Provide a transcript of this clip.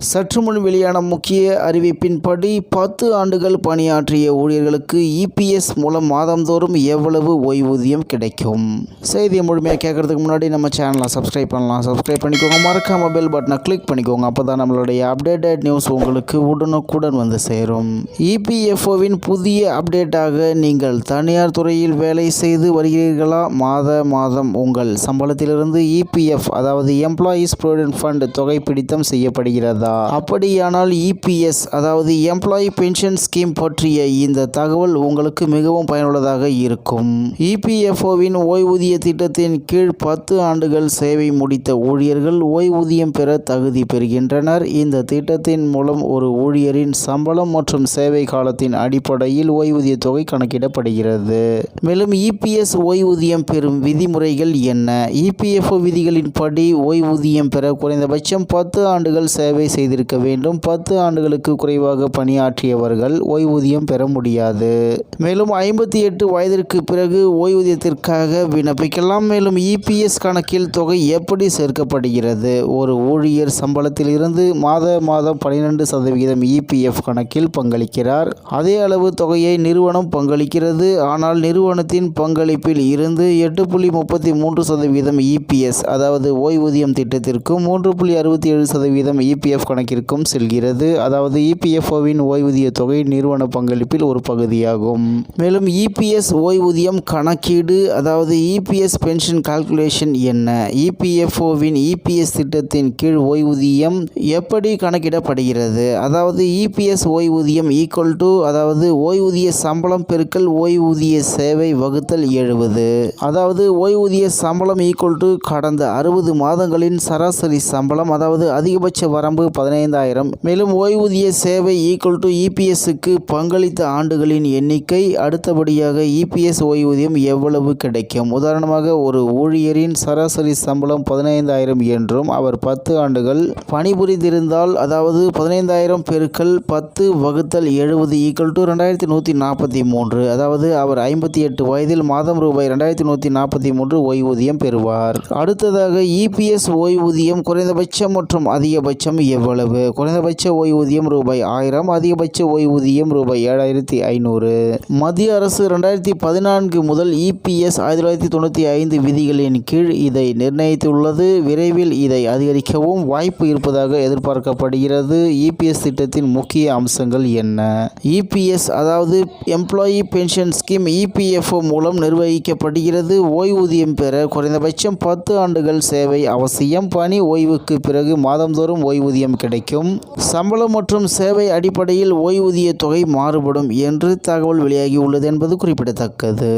சற்று முன் வெளியான முக்கிய அறிவிப்பின்படி 10 ஆண்டுகள் பணியாற்றிய ஊழியர்களுக்கு இபிஎஸ் மூலம் மாதந்தோறும் எவ்வளவு ஓய்வூதியம் கிடைக்கும்? செய்தியை முழுமையாக கேட்கறதுக்கு முன்னாடி நம்ம சேனலை சப்ஸ்கிரைப் பண்ணலாம். சப்ஸ்கிரைப் பண்ணிக்கோங்க. மறக்காம பெல் பட்டனை கிளிக் பண்ணிக்கோங்க. அப்போ தான் நம்மளுடைய அப்டேட்டட் நியூஸ் உங்களுக்கு உடனுக்குடன் வந்து சேரும். இபிஎஃப்ஓவின் புதிய அப்டேட்டாக நீங்கள் தனியார் துறையில் வேலை செய்து வருகிறீர்களா? மாதம் உங்கள் சம்பளத்திலிருந்து இபிஎஃப் அதாவது எம்ப்ளாயீஸ் ப்ராவிடென்ட் ஃபண்ட் தொகை பிடித்தம் செய்யப்படுகிறதா? அப்படியானால் இபிஎஸ் அதாவது எம்ப்ளாயி பென்ஷன் ஸ்கீம் பற்றிய இந்த தகவல் உங்களுக்கு மிகவும் பயனுள்ளதாக இருக்கும். இபிஎஃப்ஓவின் ஓய்வூதிய திட்டத்தின் கீழ் 10 ஆண்டுகள் சேவை முடித்த ஊழியர்கள் ஓய்வூதியம் பெற தகுதி பெறுகின்றனர். இந்த திட்டத்தின் மூலம் ஒரு ஊழியரின் சம்பளம் மற்றும் சேவை காலத்தின் அடிப்படையில் ஓய்வூதிய தொகை கணக்கிடப்படுகிறது. மேலும் இபிஎஸ் ஓய்வூதியம் பெறும் விதிமுறைகள் என்ன? இபிஎஃப்ஓ விதிகளின்படி ஓய்வூதியம் பெற குறைந்தபட்சம் 10 ஆண்டுகள் சேவை செய்திருக்க வேண்டும். 10 ஆண்டுகளுக்கு குறைவாக பணியாற்றியவர்கள் ஓய்வூதியம் பெற முடியாது. மேலும் 58 வயதிற்கு பிறகு ஓய்வூதியத்திற்காக விண்ணப்பிக்கலாம். மேலும் இபிஎஸ் கணக்கில் தொகை எப்படி சேர்க்கப்படுகிறது? ஒரு ஊழியர் சம்பளத்தில் இருந்து மாதம் 12% இபிஎஃப் கணக்கில் பங்களிக்கிறார். அதே அளவு தொகையை நிறுவனம் பங்களிக்கிறது. ஆனால் நிறுவனத்தின் பங்களிப்பில் இருந்து 8.33% இபிஎஸ் அதாவது ஓய்வூதியம் திட்டத்திற்கும் 3.67% இபிஎஃப் கணக்கிற்கும் செல்கிறது. அதாவது இபிஎஃப்ஓவின் ஓய்வூதிய தொகை நிறுவன பங்களிப்பில் ஒரு பகுதியாகும். மேலும் இபிஎஸ் ஓய்வூதியம் கணக்கீடு அதாவது இபிஎஸ் பென்ஷன் கால்குலேஷன் என்ன? இபிஎஃப்ஓவின் இபிஎஸ் திட்டத்தின் கீழ் ஓய்வூதியம் எப்படி கணக்கிடப்படுகிறது? அதாவது இபிஎஸ் ஓய்வூதியம் ஈக்குவல் டு அதாவது ஓய்வூதிய சம்பளம் பெருக்கல் ஓய்வூதிய சேவை வகுத்தல் 70. அதாவது ஓய்வூதிய சம்பளம் ஈக்குவல் டு கடந்த 60 மாதங்களின் சராசரி சம்பளம் அதாவது அதிகபட்ச வரம்பு 15,000. மேலும் ஓய்வூதிய சேவை ஈக்குவல் டு இபிஎஸ்க்கு பங்களித்த ஆண்டுகளின் எண்ணிக்கை. அடுத்தபடியாக இபிஎஸ் ஓய்வூதியம் எவ்வளவு கிடைக்கும்? உதாரணமாக ஒரு ஊழியரின் சராசரி சம்பளம் 15,000 என்றும் அவர் 10 ஆண்டுகள் பணிபுரிந்திருந்தால் அதாவது 15,000 பெருக்கல் 10 வகுத்தல் 70 ஈக்குவல் டு 2,143. அதாவது அவர் 58 வயதில் மாதம் ரூபாய் 2,143 ஓய்வூதியம் பெறுவார். அடுத்ததாக இபிஎஸ் ஓய்வூதியம் குறைந்தபட்சம் மற்றும் அதிகபட்சம் எவ்வளவு? குறைந்தபட்ச ஓய்வூதியம் ரூபாய் 1000, அதிகபட்ச ஓய்வூதியம் ரூபாய் 7,500. மத்திய அரசு 2014 முதல் இபிஎஸ் 1995 விதிகளின் கீழ் இதை நிர்ணயித்துள்ளது. விரைவில் இதை அதிகரிக்கவும் வாய்ப்பு இருப்பதாக எதிர்பார்க்கப்படுகிறது. இபிஎஸ் திட்டத்தின் முக்கிய அம்சங்கள் என்ன? இபிஎஸ் அதாவது எம்ப்ளாயி பென்ஷன் ஸ்கீம் இபிஎஃப்ஓ மூலம் நிர்வகிக்கப்படுகிறது. ஓய்வூதியம் பெற குறைந்தபட்சம் 10 ஆண்டுகள் சேவை அவசியம். பணி ஓய்வுக்கு பிறகு மாதந்தோறும் ஓய்வூதியம் கிடைக்கும். சம்பளம் மற்றும் சேவை அடிப்படையில் ஓய்வூதிய தொகை மாறுபடும் என்று தகவல் வெளியாகி உள்ளது என்பது குறிப்பிடத்தக்கது.